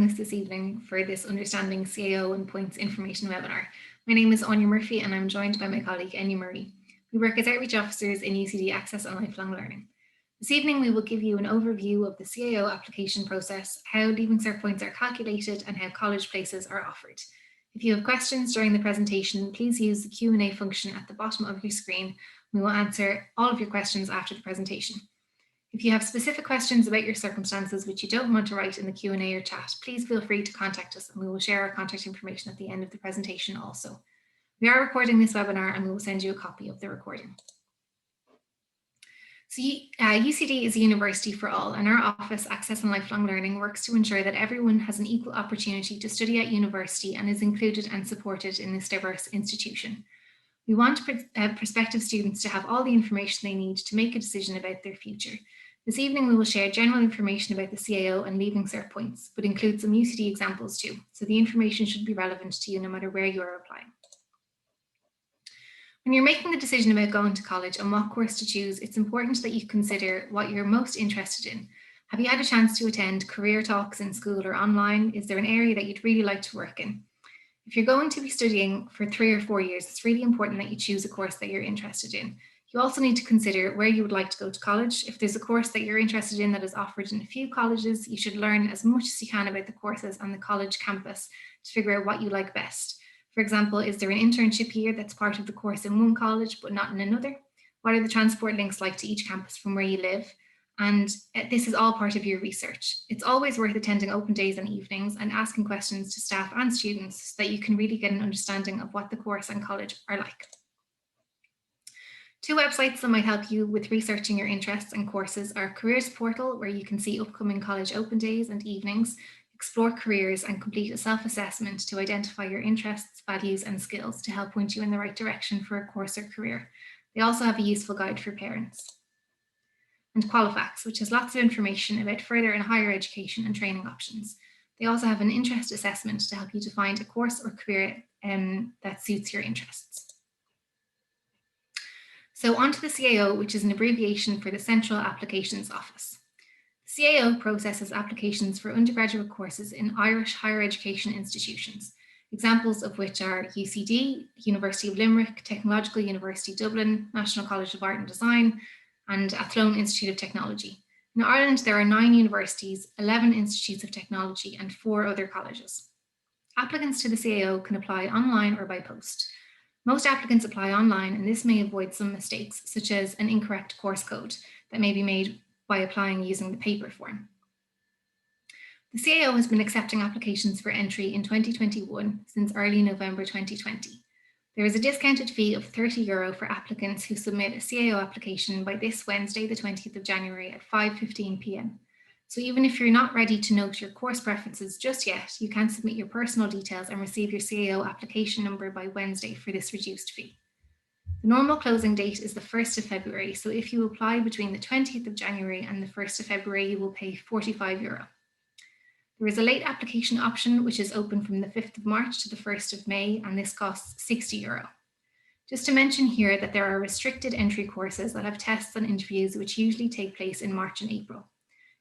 This evening for this Understanding CAO and Points information webinar. My name is Anya Murphy and I'm joined by my colleague Enya Murray. We work as outreach officers in UCD Access and Lifelong Learning. This evening we will give you an overview of the CAO application process, how Leaving Cert points are calculated and how college places are offered. If you have questions during the presentation, please use the Q&A function at the bottom of your screen. We will answer all of your questions after the presentation. If you have specific questions about your circumstances which you don't want to write in the Q&A or chat, please feel free to contact us and we will share our contact information at the end of the presentation also. We are recording this webinar and we will send you a copy of the recording. So UCD is a university for all, and our office, Access and Lifelong Learning, works to ensure that everyone has an equal opportunity to study at university and is included and supported in this diverse institution. We want prospective students to have all the information they need to make a decision about their future. This evening, we will share general information about the CAO and Leaving Cert points, but include some UCD examples too. So the information should be relevant to you no matter where you are applying. When you're making the decision about going to college and what course to choose, it's important that you consider what you're most interested in. Have you had a chance to attend career talks in school or online? Is there an area that you'd really like to work in? If you're going to be studying for 3 or 4 years, it's really important that you choose a course that you're interested in. You also need to consider where you would like to go to college. If there's a course that you're interested in that is offered in a few colleges, you should learn as much as you can about the courses on the college campus to figure out what you like best. For example, is there an internship year that's part of the course in one college but not in another? What are the transport links like to each campus from where you live? And this is all part of your research. It's always worth attending open days and evenings and asking questions to staff and students so that you can really get an understanding of what the course and college are like. 2 websites that might help you with researching your interests and courses are Careers Portal, where you can see upcoming college open days and evenings, explore careers and complete a self-assessment to identify your interests, values and skills to help point you in the right direction for a course or career. They also have a useful guide for parents. And Qualifax, which has lots of information about further and higher education and training options. They also have an interest assessment to help you to find a course or career that suits your interests. So on to the CAO, which is an abbreviation for the Central Applications Office. The CAO processes applications for undergraduate courses in Irish higher education institutions, examples of which are UCD, University of Limerick, Technological University Dublin, National College of Art and Design, and Athlone Institute of Technology. In Ireland, there are 9 universities, 11 institutes of technology, and 4 other colleges. Applicants to the CAO can apply online or by post. Most applicants apply online, and this may avoid some mistakes, such as an incorrect course code that may be made by applying using the paper form. The CAO has been accepting applications for entry in 2021 since early November 2020. There is a discounted fee of €30 for applicants who submit a CAO application by this Wednesday, the 20th of January at 5:15 p.m. So even if you're not ready to note your course preferences just yet, you can submit your personal details and receive your CAO application number by Wednesday for this reduced fee. The normal closing date is the 1st of February, so if you apply between the 20th of January and the 1st of February, you will pay €45. There is a late application option, which is open from the 5th of March to the 1st of May, and this costs €60. Just to mention here that there are restricted entry courses that have tests and interviews which usually take place in March and April.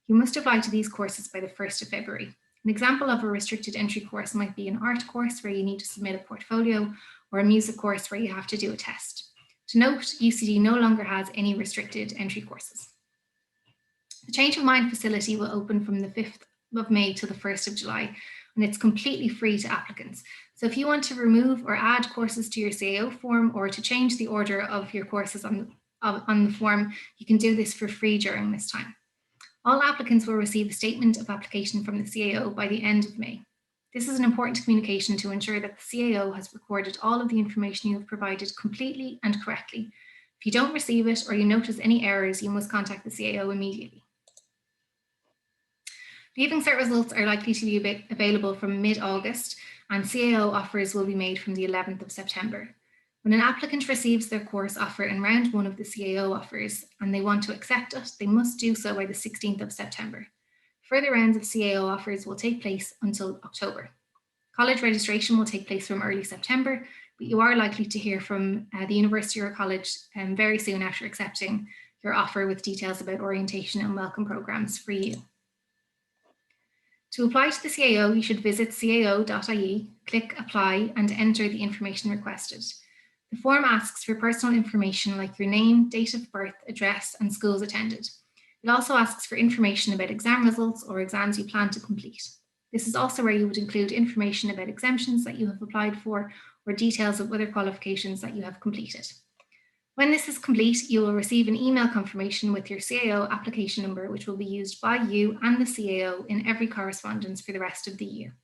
You must apply to these courses by the 1st of February. An example of a restricted entry course might be an art course where you need to submit a portfolio, or a music course where you have to do a test. To note, UCD no longer has any restricted entry courses. The Change of Mind facility will open from the 5th of May to the 1st of July, and it's completely free to applicants. So if you want to remove or add courses to your CAO form or to change the order of your courses on the form, you can do this for free during this time. All applicants will receive a statement of application from the CAO by the end of May. This is an important communication to ensure that the CAO has recorded all of the information you have provided completely and correctly. If you don't receive it or you notice any errors, you must contact the CAO immediately. Leaving Cert results are likely to be available from mid-August, and CAO offers will be made from the 11th of September. When an applicant receives their course offer in round 1 of the CAO offers and they want to accept it, they must do so by the 16th of September. Further rounds of CAO offers will take place until October. College registration will take place from early September, but you are likely to hear from the university or college very soon after accepting your offer with details about orientation and welcome programs for you. To apply to the CAO, you should visit cao.ie, click Apply, and enter the information requested. The form asks for personal information like your name, date of birth, address, and schools attended. It also asks for information about exam results or exams you plan to complete. This is also where you would include information about exemptions that you have applied for or details of other qualifications that you have completed. When this is complete, you will receive an email confirmation with your CAO application number, which will be used by you and the CAO in every correspondence for the rest of the year.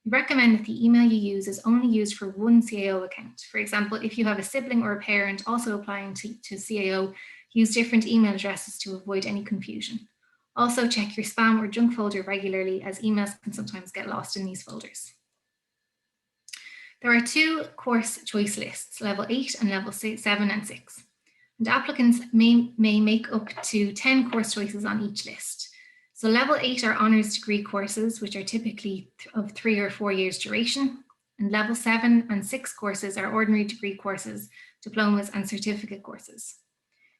We recommend that the email you use is only used for one CAO account. For example, if you have a sibling or a parent also applying to CAO, use different email addresses to avoid any confusion. Also check your spam or junk folder regularly, as emails can sometimes get lost in these folders. There are 2 course choice lists, level 8 and level 7 and 6. And applicants may make up to 10 course choices on each list. So level 8 are honours degree courses, which are typically of 3 or 4 years duration. And level 7 and 6 courses are ordinary degree courses, diplomas and certificate courses.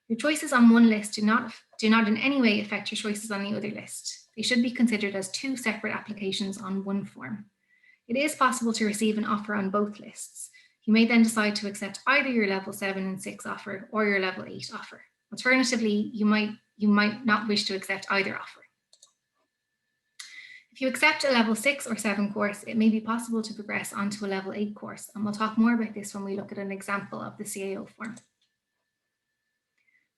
Your choices on one list do not in any way affect your choices on the other list. They should be considered as 2 separate applications on one form. It is possible to receive an offer on both lists. You may then decide to accept either your level 7 and 6 offer or your level 8 offer. Alternatively, you might not wish to accept either offer. If you accept a level 6 or 7 course, it may be possible to progress onto a level 8 course, and we'll talk more about this when we look at an example of the CAO form.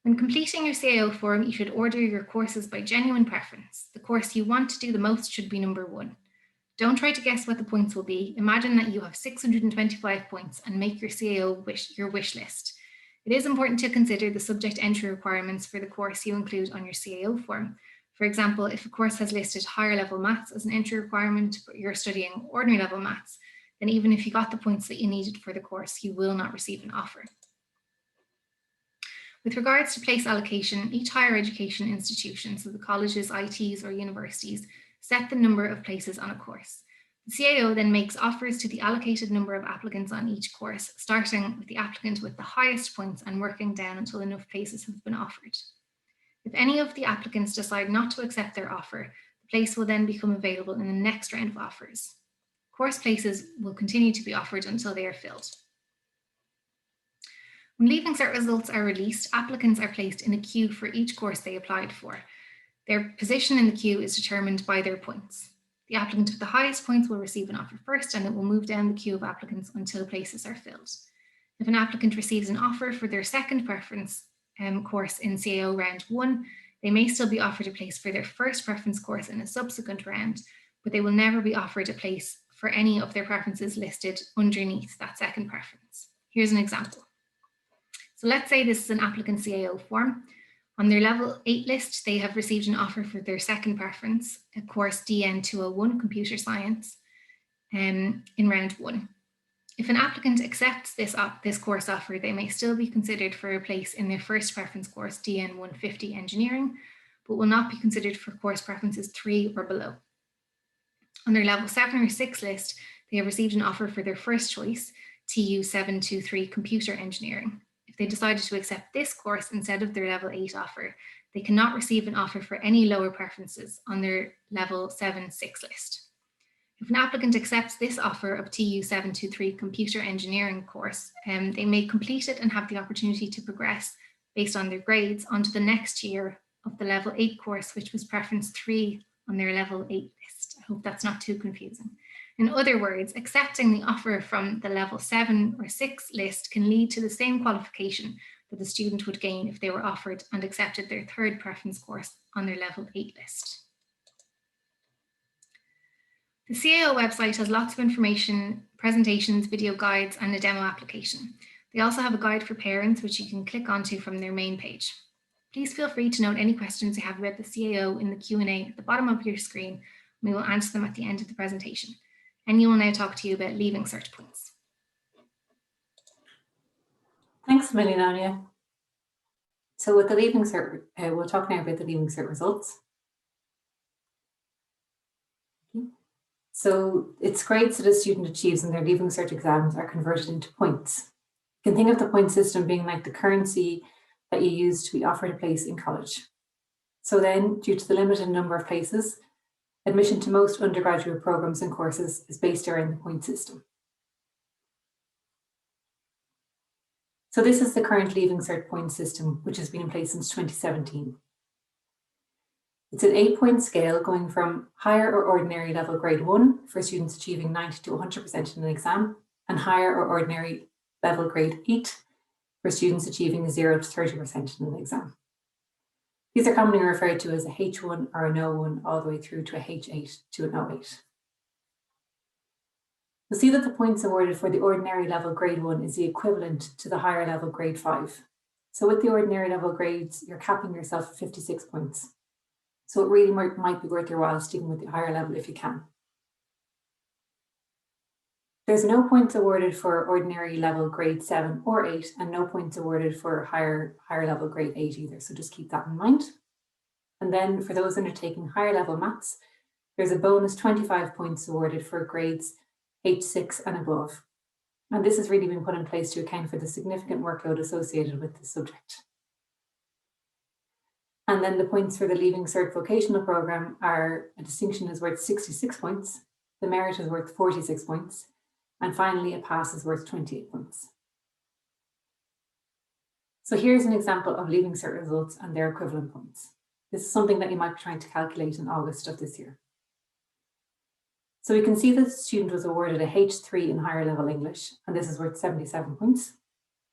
When completing your CAO form, you should order your courses by genuine preference. The course you want to do the most should be number 1. Don't try to guess what the points will be. Imagine that you have 625 points and make your CAO your wish list. It is important to consider the subject entry requirements for the course you include on your CAO form. For example, if a course has listed higher level maths as an entry requirement, but you're studying ordinary level maths, then even if you got the points that you needed for the course, you will not receive an offer. With regards to place allocation, each higher education institution, so the colleges, ITs, or universities, set the number of places on a course. The CAO then makes offers to the allocated number of applicants on each course, starting with the applicant with the highest points and working down until enough places have been offered. If any of the applicants decide not to accept their offer, the place will then become available in the next round of offers. Course places will continue to be offered until they are filled. When Leaving Cert results are released, applicants are placed in a queue for each course they applied for. Their position in the queue is determined by their points. The applicant with the highest points will receive an offer first, and it will move down the queue of applicants until places are filled. If an applicant receives an offer for their second preference course in CAO round 1, they may still be offered a place for their first preference course in a subsequent round, but they will never be offered a place for any of their preferences listed underneath that second preference. Here's an example. So let's say this is an applicant CAO form. On their level 8 list, they have received an offer for their second preference, a course DN201, Computer Science, in round 1. If an applicant accepts this course offer, they may still be considered for a place in their first preference course, DN150 Engineering, but will not be considered for course preferences 3 or below. On their level 7 or 6 list, they have received an offer for their first choice, TU723 Computer Engineering. If they decided to accept this course instead of their level 8 offer, they cannot receive an offer for any lower preferences on their level 7-6 list. If an applicant accepts this offer of TU723 Computer Engineering course, they may complete it and have the opportunity to progress based on their grades onto the next year of the level 8 course, which was preference 3 on their level 8 list. I hope that's not too confusing. In other words, accepting the offer from the level 7 or 6 list can lead to the same qualification that the student would gain if they were offered and accepted their third preference course on their level 8 list. The CAO website has lots of information, presentations, video guides, and a demo application. They also have a guide for parents, which you can click onto from their main page. Please feel free to note any questions you have about the CAO in the Q&A at the bottom of your screen. We will answer them at the end of the presentation. And you will now talk to you about Leaving Cert points. Thanks a million, Anya. So with the Leaving Cert, we'll talk now about the Leaving Cert results. So it's grades that a student achieves in their Leaving Cert exams are converted into points. You can think of the point system being like the currency that you use to be offered a place in college. So then, due to the limited number of places, Admission to most undergraduate programs and courses is based around the point system. So this is the current Leaving Cert point system, which has been in place since 2017. It's an 8-point scale going from higher or ordinary level grade 1 for students achieving 90 to 100% in an exam, and higher or ordinary level grade 8 for students achieving 0 to 30% in an exam. These are commonly referred to as a H1 or an O1 all the way through to a H8 to an O8. You'll see that the points awarded for the ordinary level grade 1 is the equivalent to the higher level grade 5. So with the ordinary level grades, you're capping yourself at 56 points. So it really might be worth your while sticking with the higher level if you can. There's no points awarded for ordinary level grade 7 or 8, and no points awarded for higher level grade 8 either. So just keep that in mind. And then for those undertaking higher level maths, there's a bonus 25 points awarded for grades H6 and above. And this has really been put in place to account for the significant workload associated with this subject. And then the points for the Leaving Cert vocational programme are: a distinction is worth 66 points, the merit is worth 46 points, and finally a pass is worth 28 points. So here's an example of Leaving Cert results and their equivalent points. This is something that you might be trying to calculate in August of this year. So we can see that the student was awarded a H3 in higher level English, and this is worth 77 points.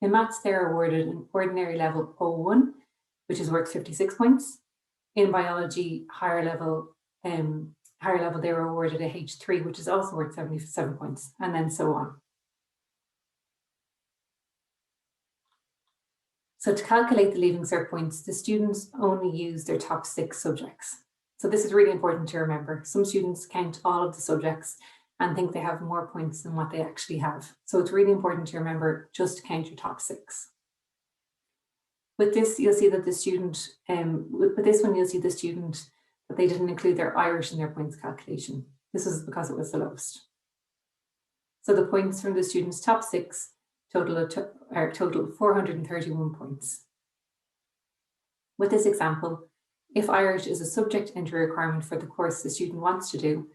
In maths, they're awarded an ordinary level O1, which is worth 56 points. In biology, higher level, they were awarded a H3, which is also worth 77 points, and then so on. So to calculate the Leaving Cert points, the students only use their top 6 subjects. So this is really important to remember. Some students count all of the subjects and think they have more points than what they actually have. So it's really important to remember just to count your top 6. With this, you'll see that the student, you'll see the student that they didn't include their Irish in their points calculation. This is because it was the lowest. So the points from the student's top 6 total 431 points. With this example, if Irish is a subject entry requirement for the course the student wants to do,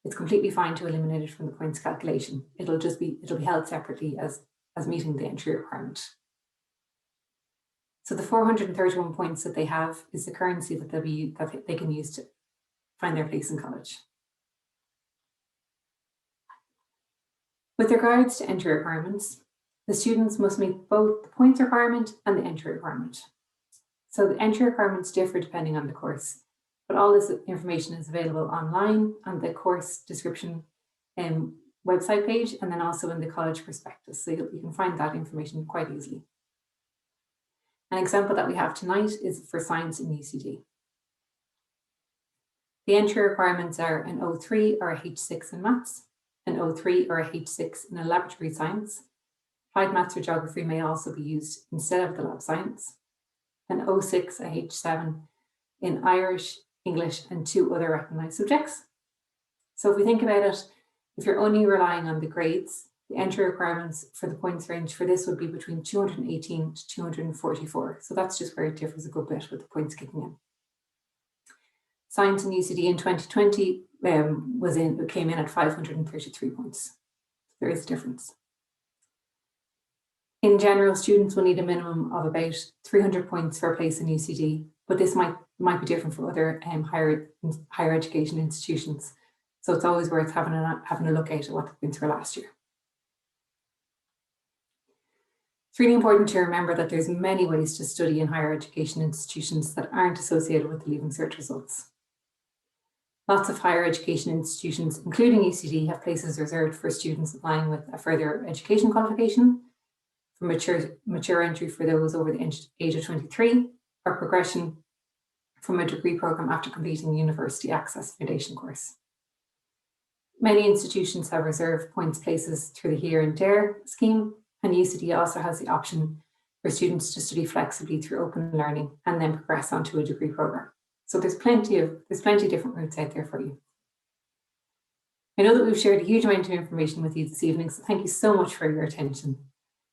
it's completely fine to eliminate it from the points calculation. It'll be held separately as meeting the entry requirement. So the 431 points that they have is the currency that they can use to find their place in college. With regards to entry requirements, the students must meet both the points requirement and the entry requirement. So the entry requirements differ depending on the course, but all this information is available online on the course description website page, and then also in the college prospectus. So you can find that information quite easily. An example that we have tonight is for science and UCD. The entry requirements are an O3 or a H6 in maths, an O3 or a H6 in a laboratory science. Applied maths or geography may also be used instead of the lab science. An O6, a H7 in Irish, English, and 2 other recognised subjects. So if we think about it, if you're only relying on the grades, the entry requirements for the points range for this would be between 218 to 244. So that's just where it differs a good bit with the points kicking in. Science and UCD in 2020 came in at 533 points. There is a difference. In general, students will need a minimum of about 300 points for a place in UCD, but this might be different for other higher education institutions. So it's always worth having a look at what the points were last year. It's really important to remember that there's many ways to study in higher education institutions that aren't associated with the Leaving Cert results. Lots of higher education institutions, including UCD, have places reserved for students applying with a further education qualification, for mature entry for those over the age of 23, or progression from a degree programme after completing the University Access Foundation course. Many institutions have reserved points places through the Here and There scheme, and UCD also has the option for students to study flexibly through open learning and then progress onto a degree programme. So there's plenty of different routes out there for you. I know that we've shared a huge amount of information with you this evening, so thank you so much for your attention.